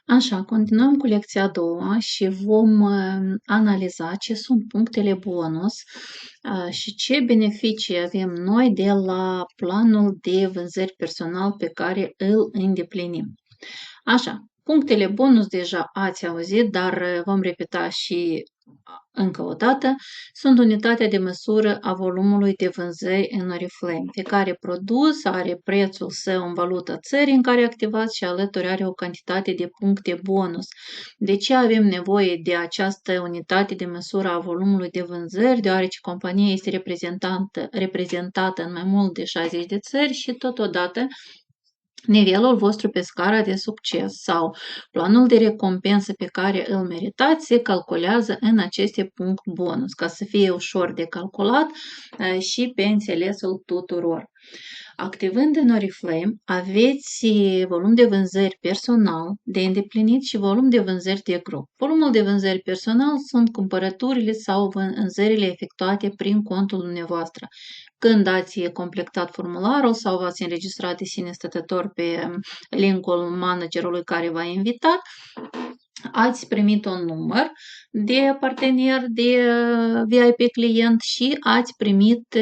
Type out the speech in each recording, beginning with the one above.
Așa, continuăm cu lecția a doua și vom analiza ce sunt punctele bonus și ce beneficii avem noi de la planul de vânzări personal pe care îl îndeplinim. Așa, punctele bonus deja ați auzit, dar vom repeta și încă o dată, sunt unitatea de măsură a volumului de vânzări în Oriflame. Fiecare produs are prețul său în valuta țării în care activați și alături are o cantitate de puncte bonus. De ce avem nevoie de această unitate de măsură a volumului de vânzări? Deoarece compania este reprezentată în mai mult de 60 de țări și totodată nivelul vostru pe scara de succes sau planul de recompensă pe care îl meritați se calculează în aceste puncte bonus, ca să fie ușor de calculat și pe înțelesul tuturor. Activând în Oriflame, aveți volum de vânzări personal de îndeplinit și volum de vânzări de grup. Volumul de vânzări personal sunt cumpărăturile sau vânzările efectuate prin contul dumneavoastră. Când ați completat formularul sau v-ați înregistrat de sine stătător pe linkul managerului care v-a invitat, ați primit un număr de partener de VIP client și ați primit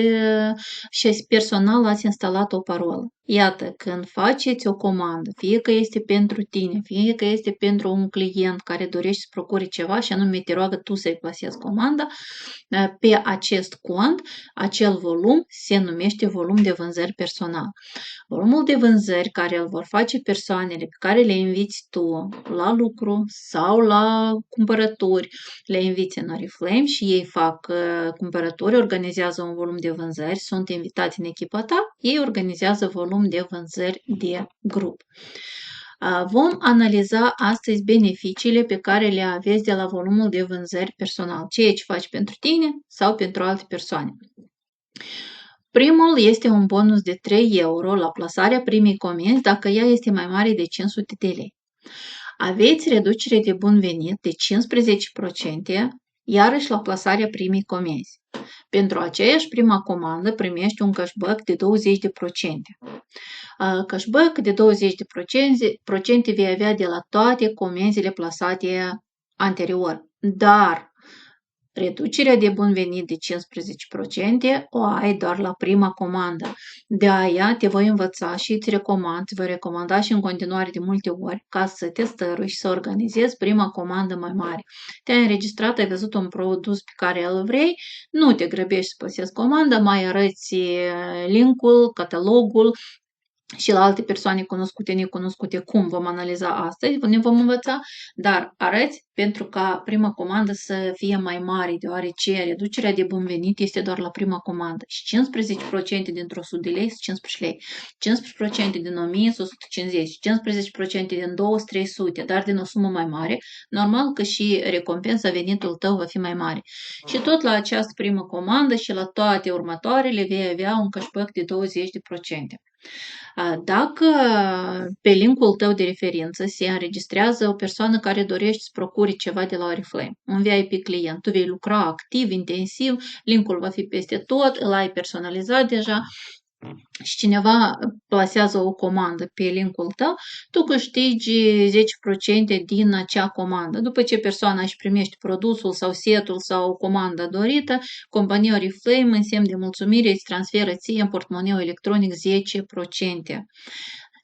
și personal ați instalat o parolă. Iată, când faceți o comandă, fie că este pentru tine, fie că este pentru un client care dorește să procure ceva și anume te roagă tu să-i plasezi comanda, pe acest cont, acel volum se numește volum de vânzări personal. Volumul de vânzări care îl vor face persoanele pe care le inviți tu la lucru sau la cumpărături, le inviți în Oriflame și ei fac cumpărături, organizează un volum de vânzări, sunt invitați în echipa ta, ei organizează volum de vânzări de grup. Vom analiza astăzi beneficiile pe care le aveți de la volumul de vânzări personal, ceea ce faci pentru tine sau pentru alte persoane. Primul este un bonus de 3 euro la plasarea primei comenzi dacă ea este mai mare de 500 de lei. Aveți reducere de bun venit de 15%, iarăși la plasarea primei comenzi. Pentru aceeași prima comandă primești un cashback de 20%. Cashback de 20% vei avea de la toate comenzile plasate anterior, dar reducerea de bun venit de 15% o ai doar la prima comandă. De aia te voi învăța și îți voi recomanda și în continuare de multe ori ca să te stărui și să organizezi prima comandă mai mare. Te-ai înregistrat, ai văzut un produs pe care îl vrei, nu te grăbești să păsezi comanda, mai arăți linkul, catalogul, și la alte persoane cunoscute, necunoscute, cum vom analiza astăzi, ne vom învăța, dar arăți pentru ca prima comandă să fie mai mare, deoarece reducerea de bun venit este doar la prima comandă și 15% dintr-o 100 de lei sunt 15 lei, 15% din 1000 sunt 150, 15% din 200-300, dar din o sumă mai mare, normal că și recompensa venitul tău va fi mai mare. Și tot la această primă comandă și la toate următoarele vei avea un cashback de 20%. Dacă pe linkul tău de referință se înregistrează o persoană care dorește să procure ceva de la Oriflame, un VIP client, tu vei lucra activ, intensiv, linkul va fi peste tot, îl ai personalizat deja și cineva plasează o comandă pe linkul tău, tu câștigi 10% din acea comandă. După ce persoana își primește produsul sau setul sau comanda dorită, compania Oriflame în semn de mulțumire îți transferă ție în portmoneu electronic 10%.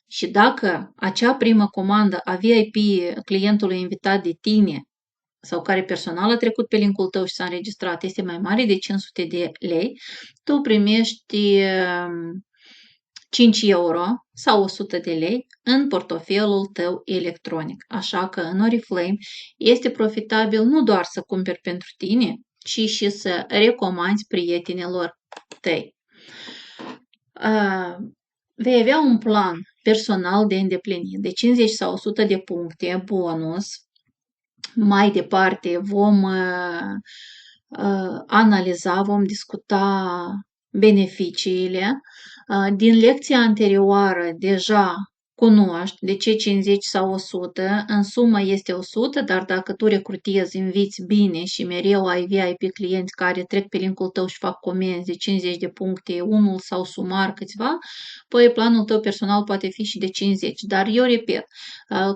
Și dacă acea primă comandă a VIP clientului invitat de tine sau care personal a trecut pe linkul tău și s-a înregistrat este mai mare de 500 de lei, tu primești 5 euro sau 100 de lei în portofelul tău electronic. Așa că în Oriflame este profitabil nu doar să cumperi pentru tine, ci și să recomanzi prietenilor tăi. Vei avea un plan personal de îndeplinit de 50 sau 100 de puncte bonus. Mai departe vom analiza, vom discuta beneficiile. Din lecția anterioară deja cunoști de ce 50 sau 100, în sumă este 100, dar dacă tu recrutezi, înviți bine și mereu ai VIP clienți care trec pe linkul tău și fac comenzi de 50 de puncte, unul sau sumar câțiva, păi planul tău personal poate fi și de 50. Dar eu repet,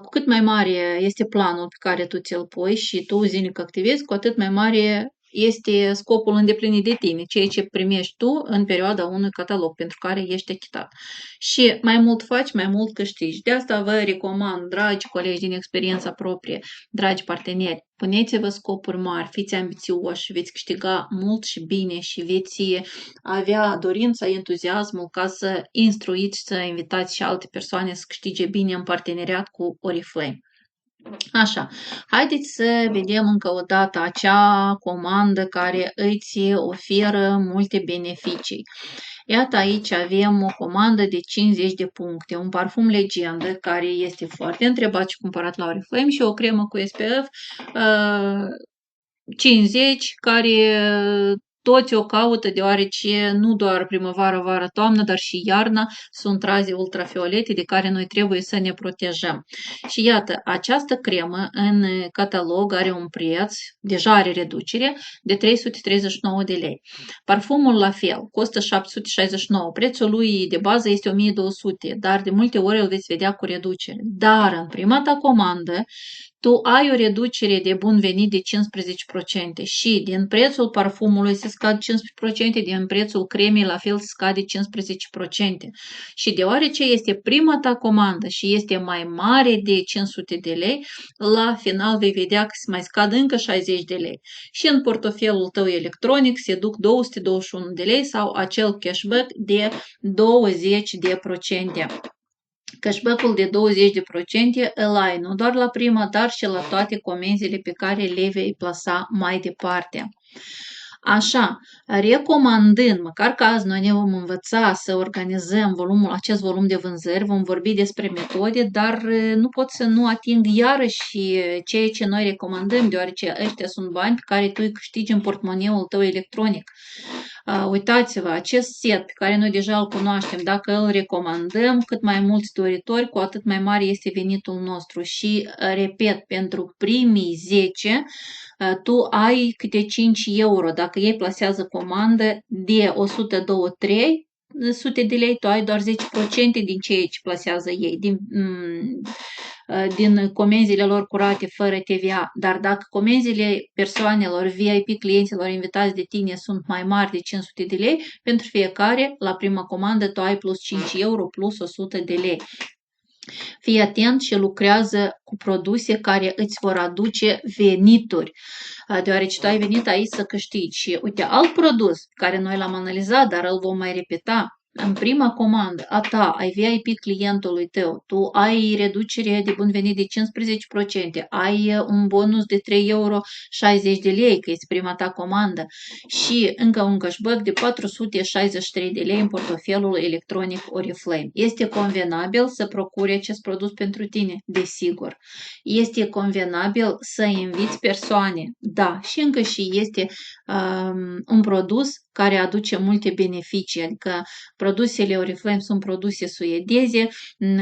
cu cât mai mare este planul pe care tu ți-l pui și tu zilnic activezi, cu atât mai mare este scopul îndeplinit de tine, ceea ce primești tu în perioada unui catalog pentru care ești achitat. Și mai mult faci, mai mult câștigi. De asta vă recomand, dragi colegi din experiența proprie, dragi parteneri, puneți-vă scopuri mari, fiți ambițioși, veți câștiga mult și bine și veți avea dorința, entuziasmul ca să instruiți, să invitați și alte persoane să câștige bine în parteneriat cu Oriflame. Așa, haideți să vedem încă o dată acea comandă care îți oferă multe beneficii. Iată, aici avem o comandă de 50 de puncte, un parfum legendă care este foarte întrebat și cumpărat la Oriflame și o cremă cu SPF 50 care toți o caută deoarece nu doar primăvară, vară, toamnă, dar și iarna sunt raze ultrafiolete de care noi trebuie să ne protejăm. Și iată, această cremă în catalog are un preț, deja are reducere, de 339 de lei. Parfumul la fel, costă 769, prețul lui de bază este 1200, dar de multe ori îl veți vedea cu reducere. Dar în prima ta comandă, tu ai o reducere de bun venit de 15% și din prețul parfumului se scade 15%, din prețul cremei la fel se scade 15%. Și deoarece este prima ta comandă și este mai mare de 500 de lei, la final vei vedea că se mai scad încă 60 de lei. Și în portofelul tău electronic se duc 221 de lei sau acel cashback de 20%. Cashback-ul de 20% îl ai nu doar la prima, dar și la toate comenzile pe care le vei plasa mai departe. Așa, recomandând, măcar că azi noi ne vom învăța să organizăm acest volum de vânzări, vom vorbi despre metode, dar nu pot să nu ating iarăși ceea ce noi recomandăm, deoarece ăștia sunt bani pe care tu îi câștigi în portmoneul tău electronic. Uitați-vă, acest set pe care noi deja îl cunoaștem, dacă îl recomandăm, cât mai mulți doritori, cu atât mai mare este venitul nostru. Și, repet, pentru primii 10, tu ai câte 5 euro. Dacă ei plasează comandă de 102-3 sute de lei, tu ai doar 10% din ceea ce plasează ei, din comenzile lor curate fără TVA. Dar dacă comenzile persoanelor, VIP clienților invitați de tine sunt mai mari de 500 de lei, pentru fiecare, la prima comandă, tu ai plus 5 euro plus 100 de lei. Fii atent și lucrează cu produse care îți vor aduce venituri, deoarece tu ai venit aici să câștigi. Și uite, alt produs care noi l-am analizat, dar îl vom mai repeta. În prima comandă a ta, ai VIP clientului tău, tu ai reducere de bun venit de 15%, ai un bonus de 3,60 euro, că este prima ta comandă și încă un cashback de 463 de lei în portofelul electronic Oriflame. Este convenabil să procuri acest produs pentru tine? Desigur. Este convenabil să inviți persoane? Da. Și încă și este un produs care aduce multe beneficii, adică produsele Oriflame sunt produse suedeze.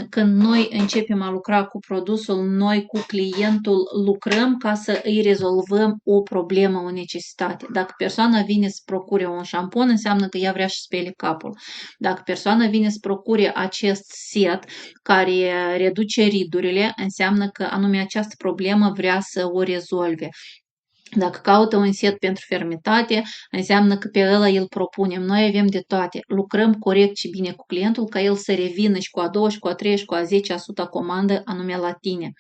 Când noi începem a lucra cu produsul, noi cu clientul lucrăm ca să îi rezolvăm o problemă, o necesitate. Dacă persoana vine să procure un șampon, înseamnă că ea vrea să spele capul. Dacă persoana vine să procure acest set care reduce ridurile, înseamnă că anume această problemă vrea să o rezolve. Dacă caută un set pentru fermitate, înseamnă că pe ăla îl propunem. Noi avem de toate. Lucrăm corect și bine cu clientul ca el să revină și cu a doua, și cu a treia, și cu a 10% comandă anume la tine.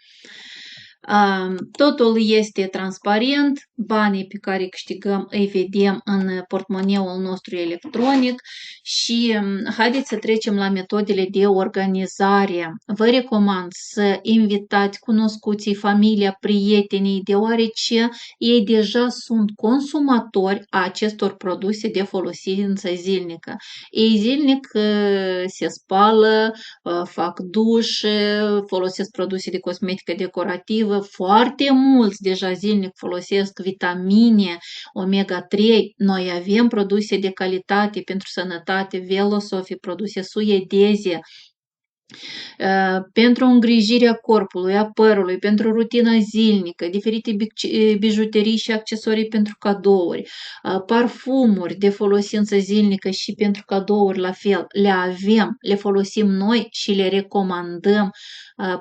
Totul este transparent, banii pe care îi câștigăm îi vedem în portmoneul nostru electronic și haideți să trecem la metodele de organizare. Vă recomand să invitați cunoscuții, familia, prietenii, deoarece ei deja sunt consumatori a acestor produse de folosință zilnică. Ei zilnic se spală, fac duș, folosesc produse de cosmetică decorativă, foarte mulți deja zilnic folosesc vitamine omega-3. Noi avem produse de calitate pentru sănătate, Velosofie, produse suedeze, pentru îngrijirea corpului, a părului, pentru rutina zilnică, diferite bijuterii și accesorii pentru cadouri, parfumuri de folosință zilnică și pentru cadouri la fel, le avem, le folosim noi și le recomandăm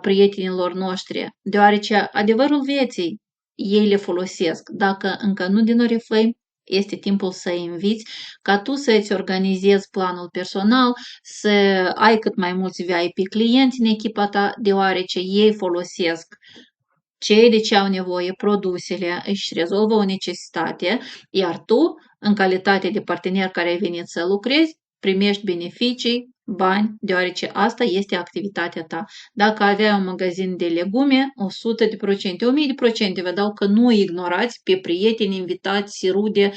prietenilor noștri, deoarece adevărul vieții ei le folosesc. Dacă încă nu din Oriflame, este timpul să inviți ca tu să îți organizezi planul personal, să ai cât mai mulți VIP clienți în echipa ta, deoarece ei folosesc cei de ce au nevoie, produsele, își rezolvă o necesitate, iar tu, în calitate de partener care ai venit să lucrezi, primești beneficii, bani, deoarece asta este activitatea ta. Dacă aveai un magazin de legume, 100%, 1000%, vă dau că nu ignorați pe prieteni, invitați, rude,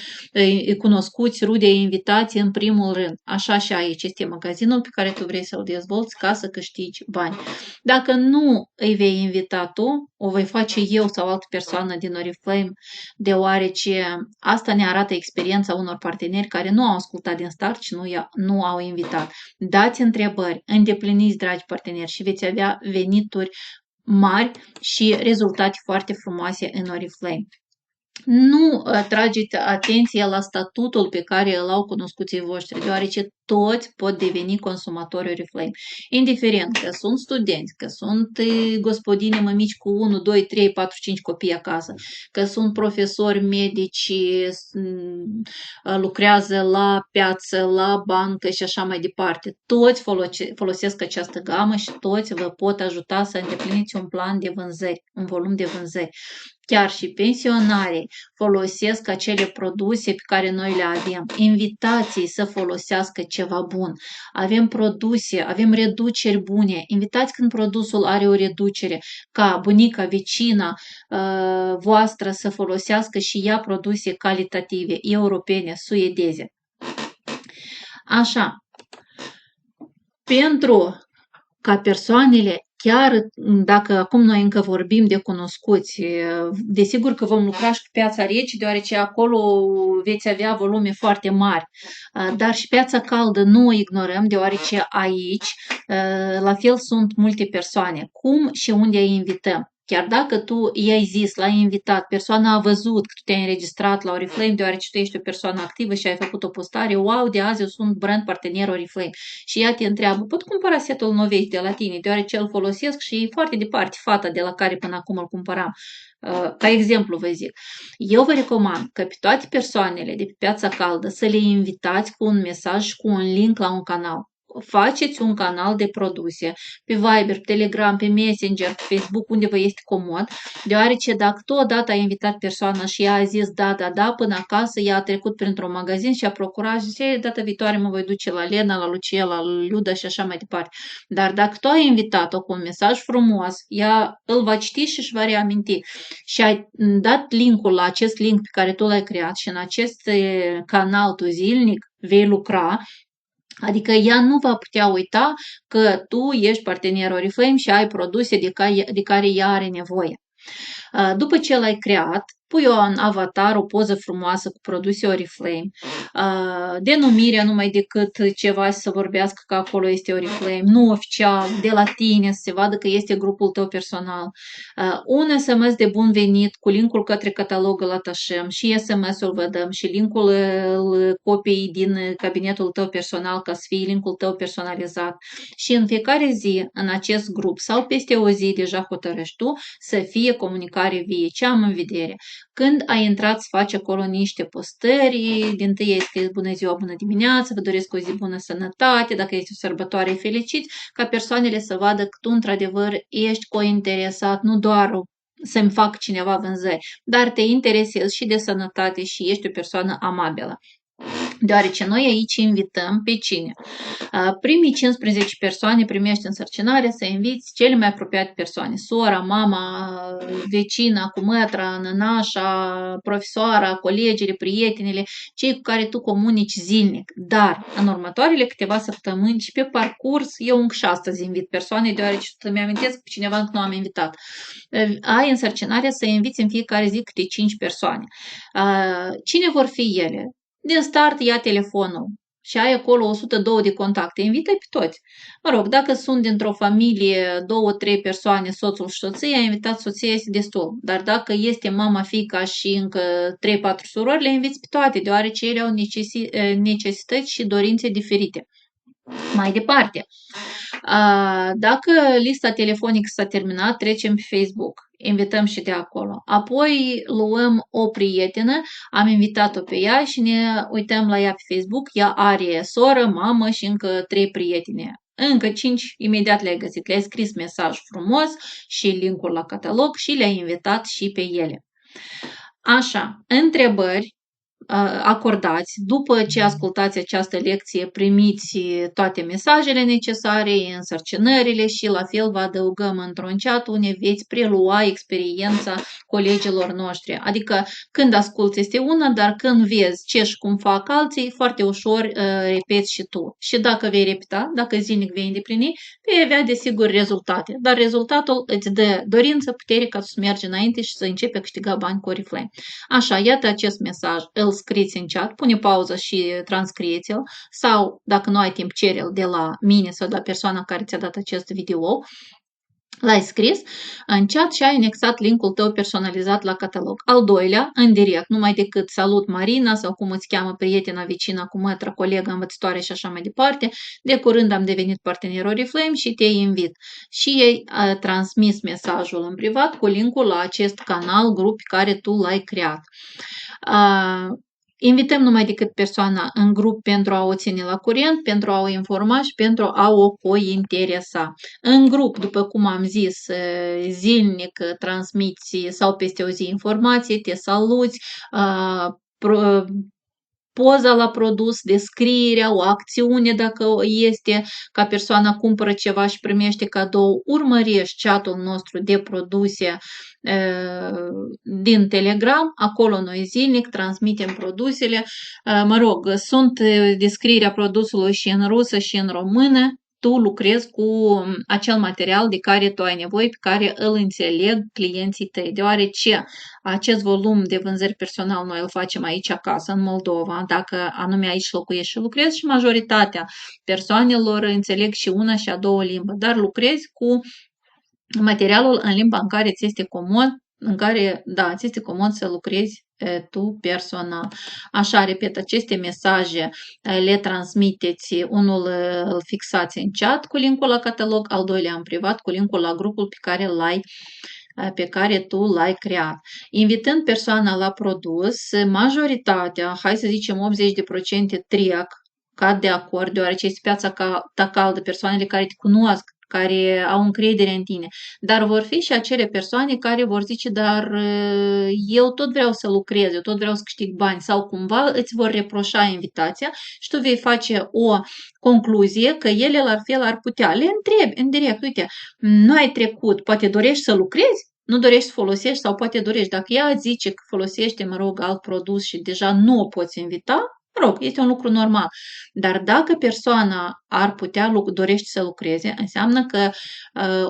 cunoscuți, rude, invitați în primul rând. Așa și aici este magazinul pe care tu vrei să-l dezvolți ca să câștigi bani. Dacă nu îi vei invita tu, o voi face eu sau altă persoană din Oriflame, deoarece asta ne arată experiența unor parteneri care nu au ascultat din start și nu au invitat. Dați întrebări, îndepliniți, dragi parteneri, și veți avea venituri mari și rezultate foarte frumoase în Oriflame. Nu trageți atenție la statutul pe care îl au cunoscuții voștri, deoarece toți pot deveni consumatori Oriflame. Indiferent că sunt studenți, că sunt gospodine mămici cu 1, 2, 3, 4, 5 copii acasă, că sunt profesori medici, lucrează la piață, la bancă și așa mai departe. Toți folosesc această gamă și toți vă pot ajuta să îndepliniți un plan de vânzări, un volum de vânzări. Chiar și pensionarii folosesc acele produse pe care noi le avem. Invitații să folosească ceva bun. Avem produse, avem reduceri bune. Invitați când produsul are o reducere, ca bunica, vecina voastră să folosească și ea produse calitative, europene, suedeze. Așa, pentru ca persoanele, chiar dacă acum noi încă vorbim de cunoscuți, desigur că vom lucra și cu piața rece, deoarece acolo veți avea volume foarte mari, dar și piața caldă nu o ignorăm, deoarece aici la fel sunt multe persoane. Cum și unde îi invităm? Chiar dacă tu i-ai zis, l-ai invitat, persoana a văzut că tu te-ai înregistrat la Oriflame, deoarece tu ești o persoană activă și ai făcut o postare, wow, de azi eu sunt brand partener Oriflame. Și ea te întreabă, pot cumpăra setul Novești de la tine, deoarece îl folosesc și e foarte departe fata de la care până acum îl cumpăram. Ca exemplu vă zic, eu vă recomand că pe toate persoanele de pe piața caldă să le invitați cu un mesaj și cu un link la un canal. Faceți un canal de produse pe Viber, pe Telegram, pe Messenger, pe Facebook, unde vă este comod, deoarece dacă tu odată ai invitat persoana și ea a zis da, până acasă, ea a trecut printr-un magazin și a procurat și zice, data viitoare mă voi duce la Lena, la Lucia, la Luda și așa mai departe. Dar dacă tu ai invitat-o cu un mesaj frumos, ea îl va citi și își va reaminti. Și ai dat linkul la acest link pe care tu l-ai creat și în acest canal tu zilnic vei lucra. Adică ea nu va putea uita că tu ești partener Oriflame și ai produse de care ea are nevoie. După ce l-ai creat, pui un avatar, o poză frumoasă cu produse Oriflame, denumirea numai decât ceva să vorbească că acolo este Oriflame, nu oficial, de la tine, să se vadă că este grupul tău personal, un SMS de bun venit cu linkul către catalog îl atașăm și SMS-ul vă dăm și linkul îl copii din cabinetul tău personal ca să fie linkul tău personalizat și în fiecare zi în acest grup sau peste o zi deja hotărăști tu să fie comunicare vie. Ce am în vedere? Când ai intrat să faci acolo niște postări, din tâi este bună ziua, bună dimineață, vă doresc o zi bună sănătate, dacă este o sărbătoare feliciți, ca persoanele să vadă că tu într-adevăr ești cointeresat, nu doar să-mi fac cineva vânzări, dar te interesezi și de sănătate și ești o persoană amabilă. Deoarece noi aici invităm pe cine? Primii 15 persoane primești însărcinare să inviți cele mai apropiate persoane. Sora, mama, vecina, cumătra, nănașa, profesoara, colegele, prietenele, cei cu care tu comunici zilnic. Dar în următoarele câteva săptămâni și pe parcurs, eu încă și astăzi invit persoane, deoarece să-mi amintesc pe cineva încă nu am invitat. Ai însărcinarea să inviți în fiecare zi câte 5 persoane. Cine vor fi ele? Din start ia telefonul, și ai acolo 102 de contacte, invită-i pe toți. Mă rog, dacă sunt dintr-o familie, 2-3 persoane, soțul și soția, invitat soția este destul. Dar dacă este mama, fiica și încă 3-4 surori, le inviți pe toate, deoarece ele au necesități și dorințe diferite. Mai departe, dacă lista telefonică s-a terminat, trecem pe Facebook. Invităm și de acolo. Apoi luăm o prietenă, am invitat-o pe ea și ne uităm la ea pe Facebook. Ea are soră, mamă și încă 3 prietene. Încă 5 imediat le-ai găsit. Le-ai scris mesaj frumos și linkul la catalog și le-ai invitat și pe ele. Așa, întrebări acordați. După ce ascultați această lecție, primiți toate mesajele necesare, însărcinările și la fel vă adăugăm într-un chat unde veți prelua experiența colegilor noștri. Adică când asculți este una, dar când vezi ce și cum fac alții, foarte ușor repeți și tu. Și dacă vei repeta, dacă zilnic vei îndeplini, vei avea desigur rezultate. Dar rezultatul îți dă dorință, putere ca să mergi înainte și să începi a câștiga bani cu Oriflame. Așa, iată acest mesaj, îl scrieți în chat, pune pauză și transcrieți-l sau, dacă nu ai timp, cere-l de la mine sau de la persoana care ți-a dat acest video. L-ai scris în chat și ai anexat linkul tău personalizat la catalog. Al doilea, în direct, numai decât salut Marina sau cum îți cheamă prietena, vecina, cumătră, colegă, învățătoare și așa mai departe. De curând am devenit partener Oriflame și te invit. Și ei a transmis mesajul în privat cu linkul la acest canal, grup pe care tu l-ai creat. Invităm numai decât persoana în grup pentru a o ține la curent, pentru a o informa și pentru a o cointeresa. În grup, după cum am zis, zilnic transmiți sau peste o zi informații, te saluți, poza la produs, descrierea, o acțiune dacă este, ca persoana cumpără ceva și primește cadou, urmărești chatul nostru de produse din Telegram, acolo noi zilnic transmitem produsele, mă rog, sunt descrierea produsului și în rusă și în română, tu lucrezi cu acel material de care tu ai nevoie, pe care îl înțeleg clienții tăi, deoarece acest volum de vânzări personal noi îl facem aici acasă, în Moldova, dacă anume aici locuiești și lucrezi și majoritatea persoanelor înțeleg și una și a doua limbă, dar lucrezi cu materialul în limba în care ți este comod, în care, da, ți este comod să lucrezi tu personal. Așa, repet, aceste mesaje le transmiteți, unul îl fixați în chat cu linkul la catalog, al doilea în privat cu linkul la grupul pe care tu l-ai creat. Invitând persoana la produs, majoritatea, hai să zicem 80% trec, cad de acord, deoarece este piața ta caldă, persoanele care te cunosc, care au încredere în tine. Dar vor fi și acele persoane care vor zice, dar eu tot vreau să lucrez, eu tot vreau să câștig bani sau cumva îți vor reproșa invitația și tu vei face o concluzie că ele la fel ar putea. Le întrebi în direct, uite, nu ai trecut, poate dorești să lucrezi? Nu dorești să folosești sau poate dorești. Dacă ea zice că folosește, mă rog, alt produs și deja nu o poți invita, mă rog, este un lucru normal. Dar dacă persoana ar putea, dorește să lucreze, înseamnă că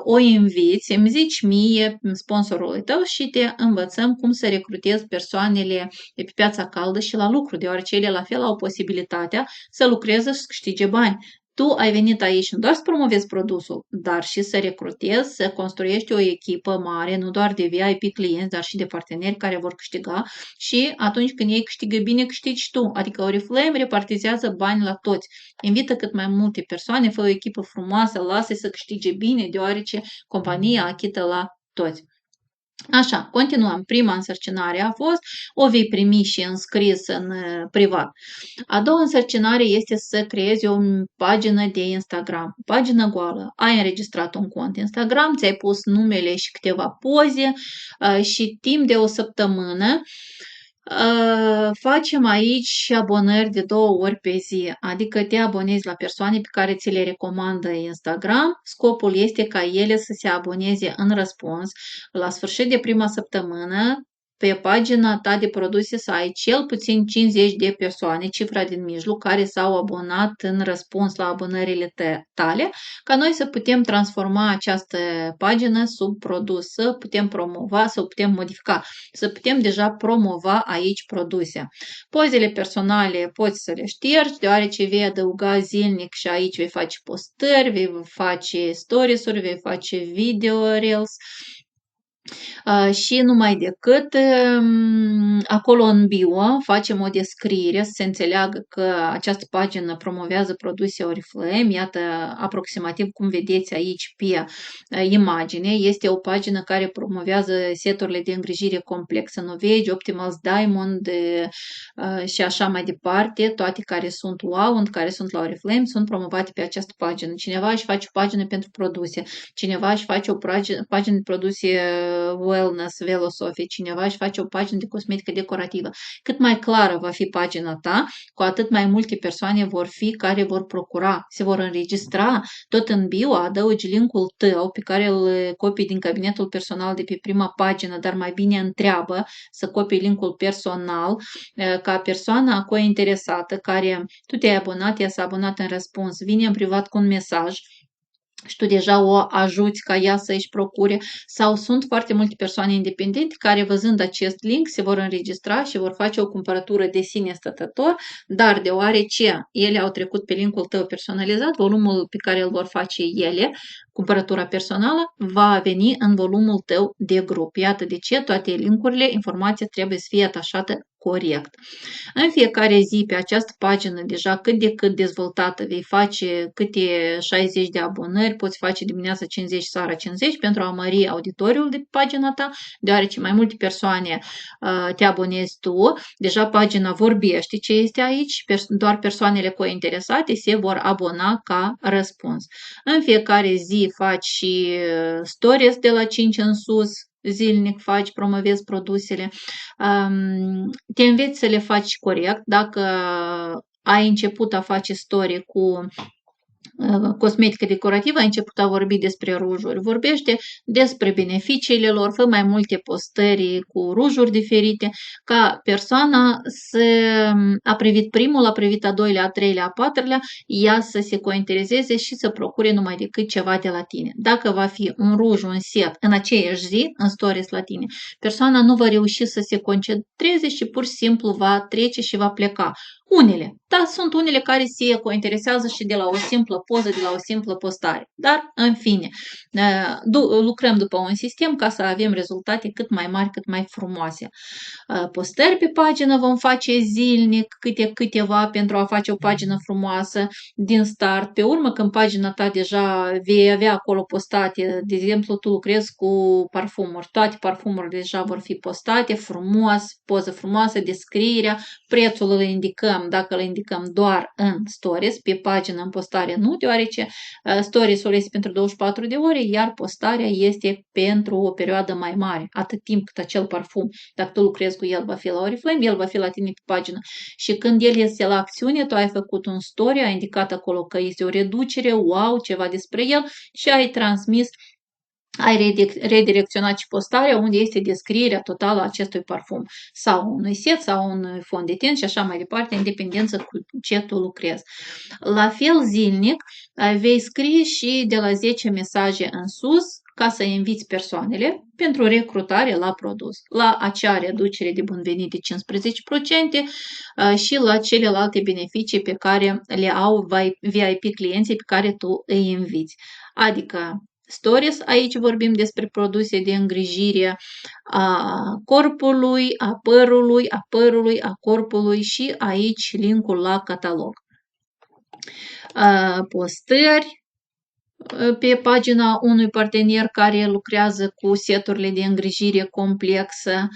o inviți, îmi zici mie, sponsorul tău și te învățăm cum să recrutezi persoanele de pe piața caldă și la lucru, deoarece ele la fel au posibilitatea să lucreze și să câștige bani. Tu ai venit aici nu doar să promovezi produsul, dar și să recrutezi, să construiești o echipă mare, nu doar de VIP clienți, dar și de parteneri care vor câștiga și atunci când ei câștigă bine, câștigi tu. Adică Oriflame repartizează bani la toți. Invită cât mai multe persoane, fă o echipă frumoasă, lasă-i să câștige bine, deoarece compania achită la toți. Așa, continuăm. Prima însărcinare a fost, o vei primi și înscris în privat. A doua însărcinare este să creezi o pagină de Instagram, o pagină goală. Ai înregistrat un cont Instagram, ți-ai pus numele și câteva poze și timp de o săptămână facem aici abonări de 2 ori pe zi, adică te abonezi la persoane pe care ți le recomandă Instagram. Scopul este ca ele să se aboneze în răspuns. La sfârșit de prima săptămână, pe pagina ta de produse să ai cel puțin 50 de persoane, cifra din mijloc, care s-au abonat în răspuns la abonările tale, ca noi să putem transforma această pagină sub produs, să putem promova, să o putem modifica, să putem deja promova aici produse. Pozele personale poți să le ștergi, deoarece vei adăuga zilnic și aici vei face postări, vei face stories-uri, vei face video reels, și numai decât acolo în bio facem o descriere să se înțeleagă că această pagină promovează produse Oriflame. Iată aproximativ cum vedeți aici pe imagine. Este o pagină care promovează seturile de îngrijire complexă Novage, Optimals Diamond și așa mai departe. Toate care sunt Wound, care sunt la Oriflame, sunt promovate pe această pagină. Cineva își face o pagină pentru produse, cineva își face o pagină de produse wellness, velosofie, cineva își face o pagină de cosmetică decorativă. Cât mai clară va fi pagina ta, cu atât mai multe persoane vor fi care vor procura, se vor înregistra. Tot în bio adăugi linkul tău pe care îl copii din cabinetul personal de pe prima pagină, dar mai bine întreabă să copii linkul personal ca persoana cointeresată care tu te-ai abonat, ea s-a abonat în răspuns, vine în privat cu un mesaj și tu deja o ajuți ca ea să își procure, sau sunt foarte multe persoane independente care văzând acest link se vor înregistra și vor face o cumpărătură de sine stătător, dar deoarece ele au trecut pe linkul tău personalizat, volumul pe care îl vor face ele, cumpărătura personală, va veni în volumul tău de grup. Iată de ce toate linkurile, informația trebuie să fie atașată corect. În fiecare zi pe această pagină deja cât de cât dezvoltată vei face câte 60 de abonări, poți face dimineața 50, seara 50 pentru a mări auditoriul de pagina ta, deoarece mai multe persoane te abonezi tu, deja pagina vorbește ce este aici, doar persoanele cointeresate se vor abona ca răspuns. În fiecare zi faci și stories de la 5 în sus, zilnic faci, promovezi produsele, te înveți să le faci corect. Dacă ai început a face story cu cosmetică decorativă, ai început a vorbi despre rujuri, vorbește despre beneficiile lor, fă mai multe postări cu rujuri diferite, ca persoana a privit primul, a privit a doilea, a treilea, a patrulea, ea să se cointereseze și să procure numai decât ceva de la tine. Dacă va fi un ruj, un set în aceeași zi, în stories la tine, persoana nu va reuși să se concentreze și pur și simplu va trece și va pleca. Unele, da, sunt unele care se cointeresează și de la o simplă poză, de la o simplă postare. Dar, în fine, lucrăm după un sistem ca să avem rezultate cât mai mari, cât mai frumoase. Postări pe pagină vom face zilnic, câteva pentru a face o pagină frumoasă din start. Pe urmă, când pagina ta deja vei avea acolo postate, de exemplu, tu lucrezi cu parfumuri, toate parfumurile deja vor fi postate, frumos, poză frumoasă, descrierea, prețul îl indicăm, dacă îl indicăm doar în stories, pe pagină, în postare nu, deoarece stories-ul este pentru 24 de ore, iar postarea este pentru o perioadă mai mare, atât timp cât acel parfum, dacă tu lucrezi cu el, va fi la Oriflame, el va fi la tine pe pagină. Și când el este la acțiune, tu ai făcut un story, ai indicat acolo că este o reducere, wow, ceva despre el și ai transmis, ai redirecționat și postarea unde este descrierea totală a acestui parfum sau unui set sau un fond de ten și așa mai departe, în dependență cu ce tu lucrezi. La fel, zilnic, vei scrie și de la 10 mesaje în sus ca să inviți persoanele pentru recrutare la produs, la acea reducere de bun venit de 15% și la celelalte beneficii pe care le au VIP clienții pe care tu îi inviți. Adică stories, aici vorbim despre produse de îngrijire a corpului, a părului, a corpului și aici linkul la catalog. Postări pe pagina unui partener care lucrează cu seturile de îngrijire complexă.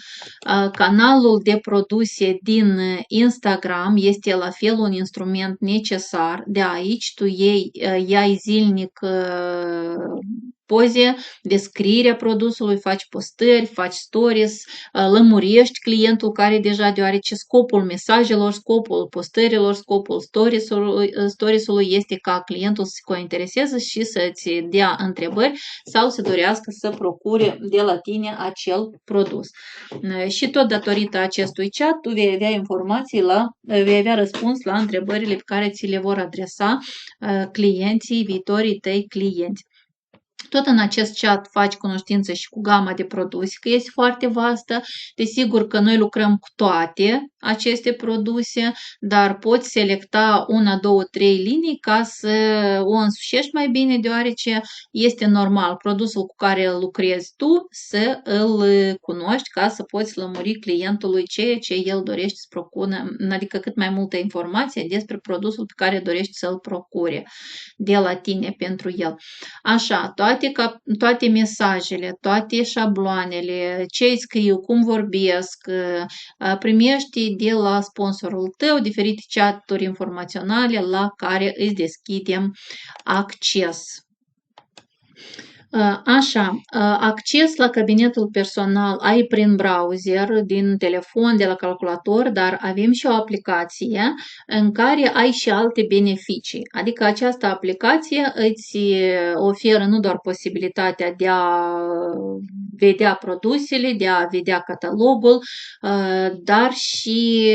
Canalul de produse din Instagram este la fel un instrument necesar. De aici tu iei zilnic poze, descrierea produsului, faci postări, faci stories, lămurești clientul care deja, deoarece scopul mesajelor, scopul postărilor, scopul storiesului este ca clientul să se cointereseze și să-ți dea întrebări sau să dorească să procure de la tine acel produs. Și tot datorită acestui chat, tu vei avea informații vei avea răspuns la întrebările pe care ți le vor adresa clienții, viitorii tăi clienți. Tot în acest chat faci cunoștință și cu gama de produse, că este foarte vastă. Desigur că noi lucrăm cu toate aceste produse, dar poți selecta una, două, trei linii ca să o însușești mai bine, deoarece este normal produsul cu care îl lucrezi tu să îl cunoști ca să poți lămuri clientului ceea ce el dorește să procure, adică cât mai multă informație despre produsul pe care dorești să-l procure de la tine pentru el. Așa, toate mesajele, toate șabloanele, ce îi scriu, cum vorbesc, primești de la sponsorul tău diferite chaturi informaționale la care îți deschidem acces. Așa, acces la cabinetul personal ai prin browser, din telefon, de la calculator, dar avem și o aplicație în care ai și alte beneficii. Adică această aplicație îți oferă nu doar posibilitatea de a vedea produsele, de a vedea catalogul, dar și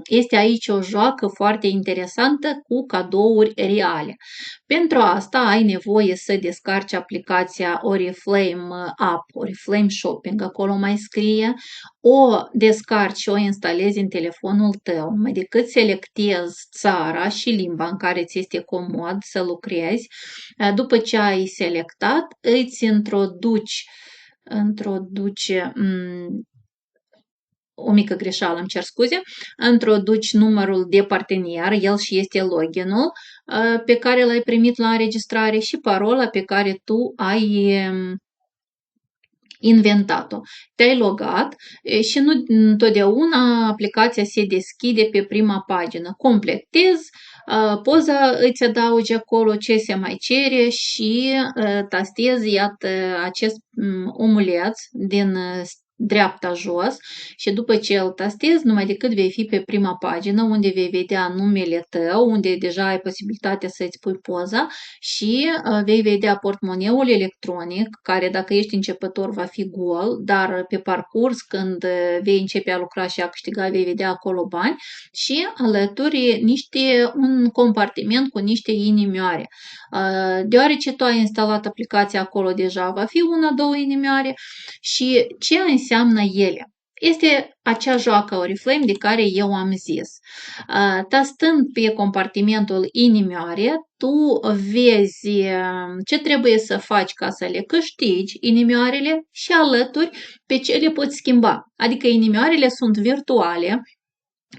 este aici o joacă foarte interesantă cu cadouri reale. Pentru asta ai nevoie să descarci aplicația Oriflame App, Oriflame Shopping, acolo mai scrie, o descarci și o instalezi în telefonul tău, mai decât selectezi țara și limba în care ți este comod să lucrezi. După ce ai selectat, îți introduci o mică greșeală, îmi cer scuze, introduci numărul de partener, el și este loginul pe care l-ai primit la înregistrare și parola pe care tu ai inventat-o. Te-ai logat și nu întotdeauna aplicația se deschide pe prima pagină. Completezi, poza îți adaugi acolo ce se mai cere și tastezi, iată, acest omuleț din dreapta jos și după ce îl tastezi, numai decât vei fi pe prima pagină unde vei vedea numele tău, unde deja ai posibilitatea să-ți pui poza și vei vedea portmoneul electronic, care dacă ești începător va fi gol, dar pe parcurs când vei începe a lucra și a câștiga vei vedea acolo bani și alături un compartiment cu niște inimioare. Deoarece tu ai instalat aplicația acolo deja, va fi una, două inimioare și ce înseamnă ele? Este acea joacă Oriflame de care eu am zis. Tastând pe compartimentul inimioare, tu vezi ce trebuie să faci ca să le câștigi inimioarele și alături pe ce le poți schimba. Adică inimioarele sunt virtuale,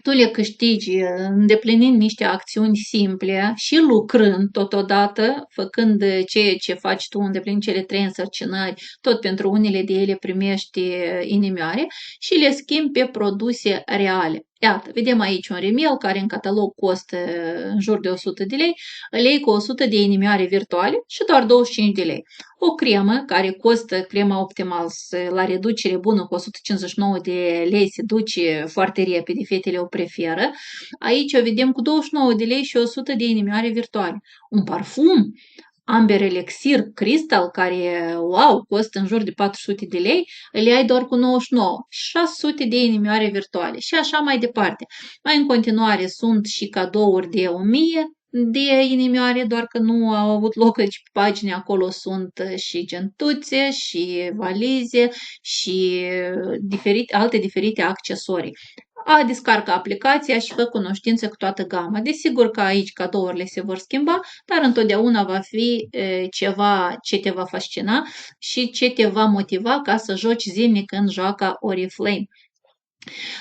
tu le câștigi îndeplinind niște acțiuni simple și lucrând totodată, făcând ceea ce faci tu, îndeplinind cele 3 însărcinări, tot pentru unele de ele primești inimioare și le schimbi pe produse reale. Iată, vedem aici un rimel care în catalog costă în jur de 100 de lei, îl iei cu 100 de inimioare virtuale și doar 25 de lei. O cremă care costă, crema Optimals la reducere bună cu 159 de lei, se duce foarte repede, fetele o preferă. Aici o vedem cu 29 de lei și 100 de inimioare virtuale. Un parfum Amber Elixir Crystal, care, wow, costă în jur de 400 de lei, îl ai doar cu 99, 600 de inimioare virtuale și așa mai departe. Mai în continuare sunt și cadouri de 1000 de inimioare, doar că nu au avut loc, deci pe pagini acolo sunt și gentuțe, și valize, și alte diferite accesorii. Descarcă aplicația și fă cunoștință cu toată gama. Desigur că aici cadourile se vor schimba, dar întotdeauna va fi ceva ce te va fascina și ce te va motiva ca să joci zilnic în joaca Oriflame.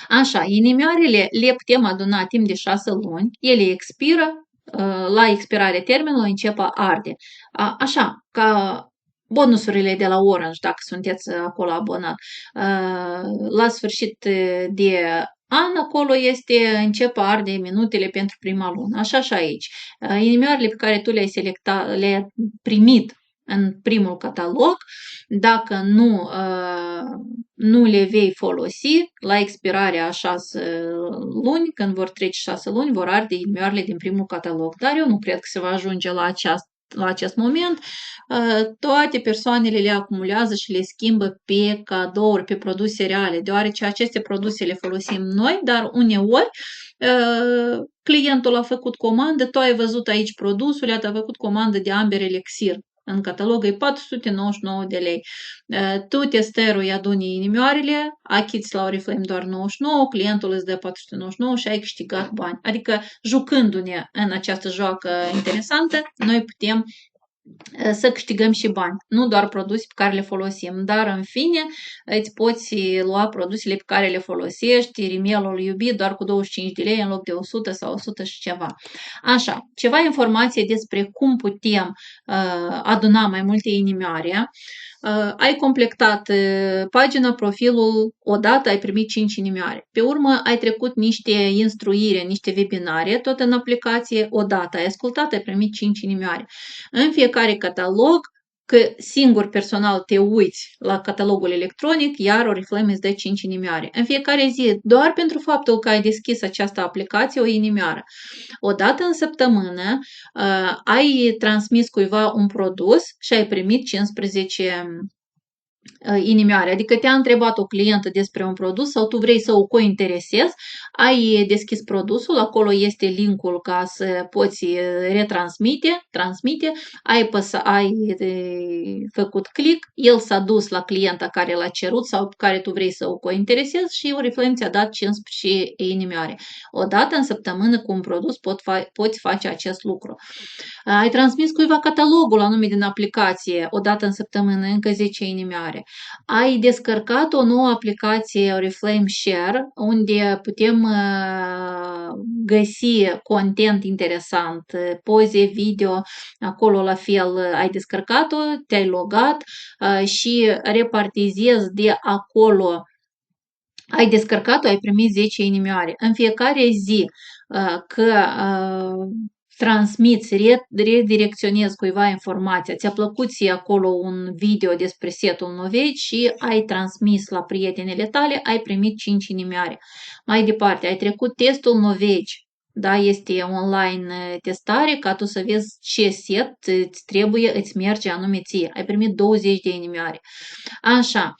Așa, inimioarele le putem aduna timp de 6 luni, ele expiră, la expirare termenului încep a arde. Așa, ca bonusurile de la Orange, dacă sunteți acolo abonat. La sfârșit de an, acolo încep a arde minutele pentru prima lună. Așa și aici. Inimioarele pe care tu le-ai primit în primul catalog. Dacă nu le vei folosi, la expirarea a 6 luni, când vor trece 6 luni, vor arde inimioarele din primul catalog. Dar eu nu cred că se va ajunge la acest moment. Toate persoanele le acumulează și le schimbă pe cadouri, pe produse reale, deoarece aceste produse le folosim noi, dar uneori clientul a făcut comandă, tu ai văzut aici produsul, a făcut comandă de Amber Elixir. În catalog e 499 de lei. Tu, testerul, îi aduni inimioarele, achiți la Oriflame doar 99, clientul îți dă 499 și ai câștigat bani. Adică, jucându-ne în această joacă interesantă, noi putem să câștigăm și bani, nu doar produse pe care le folosim, dar în fine îți poți lua produsele pe care le folosești, rimelul iubit doar cu 25 de lei în loc de 100 sau 100 și ceva. Așa, ceva informație despre cum putem aduna mai multe inimioare. Ai completat pagina, profilul, odată ai primit 5 inimioare. Pe urmă ai trecut niște instruire, niște webinare, tot în aplicație, odată ai ascultat, ai primit 5 inimioare. În fiecare catalog, că singur personal te uiți la catalogul electronic, iar Oriflame îți dă 5 inimioare. În fiecare zi, doar pentru faptul că ai deschis această aplicație, o inimioară. O dată în săptămână ai transmis cuiva un produs și ai primit 15 inimioare. Adică te-a întrebat o clientă despre un produs sau tu vrei să o cointeresezi, ai deschis produsul, acolo este linkul ca să poți transmite, ai făcut click, el s-a dus la clienta care l-a cerut sau pe care tu vrei să o cointeresezi și Oriflame ți-a dat 15 inimioare. O dată în săptămână cu un produs poți face acest lucru. Ai transmis cuiva catalogul anume din aplicație, o dată în săptămână, încă 10 inimioare. Ai descărcat o nouă aplicație Oriflame Share, unde putem găsi content interesant, poze, video, acolo la fel ai descărcat-o, te-ai logat și repartizezi de acolo. Ai descărcat-o, ai primit 10 inimioare. În fiecare zi că transmiți, redirecționezi cuiva informația, ți-a plăcut ție acolo un video despre setul Novage și ai transmis la prietenele tale, ai primit 5 inimioare. Mai departe, ai trecut testul Novage, da, este online testare ca tu să vezi ce set îți trebuie, îți merge anume ție. Ai primit 20 de inimioare. Așa,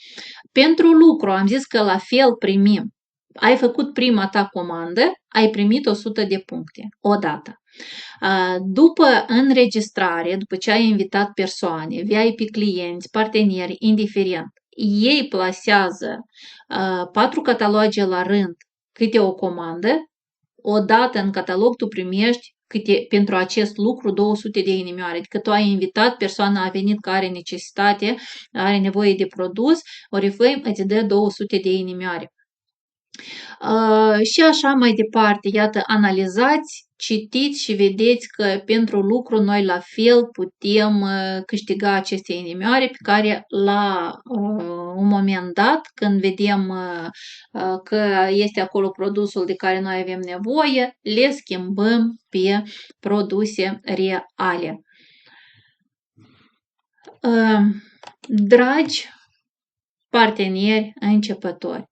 pentru lucru am zis că la fel primim. Ai făcut prima ta comandă, ai primit 100 de puncte, odată. După înregistrare, după ce ai invitat persoane, VIP clienți, parteneri, indiferent, ei plasează 4 cataloge la rând câte o comandă, odată în catalog tu primești pentru acest lucru 200 de inimioare. Adică tu ai invitat, persoana a venit care are necesitate, are nevoie de produs, Oriflame îți dă 200 de inimioare. Și așa mai departe, iată, analizați, citiți și vedeți că pentru lucru noi la fel putem câștiga aceste inimioare pe care la un moment dat, când vedem că este acolo produsul de care noi avem nevoie, le schimbăm pe produse reale. Dragi parteneri începători,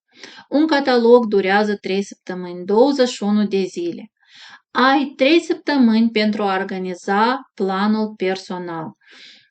un catalog durează 3 săptămâni, 21 de zile. Ai 3 săptămâni pentru a organiza planul personal.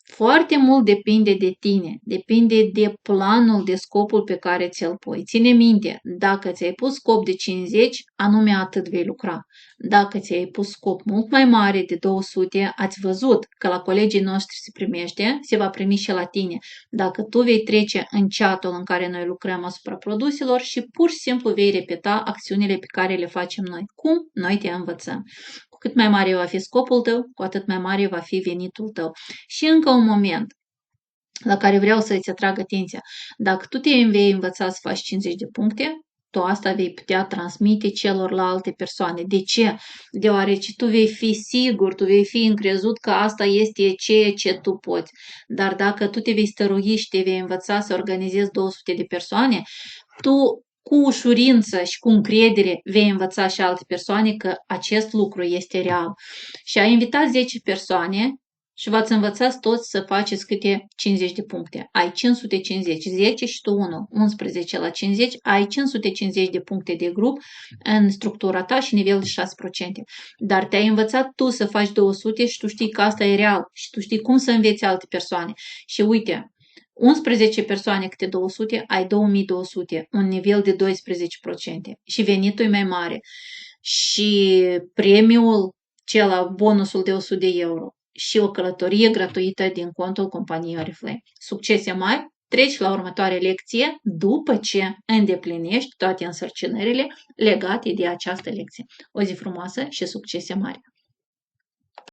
Foarte mult depinde de tine, depinde de planul, de scopul pe care ți-l pui. Ține minte, dacă ți-ai pus scop de 50, anume atât vei lucra. Dacă ți-ai pus scop mult mai mare de 200, ați văzut că la colegii noștri se primește, se va primi și la tine. Dacă tu vei trece în chatul în care noi lucrăm asupra produselor și pur și simplu vei repeta acțiunile pe care le facem noi. Cum? Noi te învățăm. Cu cât mai mare va fi scopul tău, cu atât mai mare va fi venitul tău. Și încă un moment la care vreau să îți atrag atenția. Dacă tu te vei învăța să faci 50 de puncte, tu asta vei putea transmite celorlalte persoane. De ce? Deoarece tu vei fi sigur, tu vei fi încrezut că asta este ceea ce tu poți. Dar dacă tu te vei stărui și te vei învăța să organizezi 200 de persoane, tu cu ușurință și cu încredere vei învăța și alte persoane că acest lucru este real. Și ai invitat 10 persoane, Și v-ați învățat toți să faceți câte 50 de puncte. Ai 550, 10 și tu 1, 11 la 50, ai 550 de puncte de grup în structura ta și nivel de 6%. Dar te-ai învățat tu să faci 200 și tu știi că asta e real și tu știi cum să înveți alte persoane. Și uite, 11 persoane câte 200, ai 2200, un nivel de 12% și venitul e mai mare. Și premiul, bonusul de 100 de euro și o călătorie gratuită din contul companiei Oriflame. Succese mari, treci la următoarea lecție după ce îndeplinești toate însărcinările legate de această lecție. O zi frumoasă și succese mari!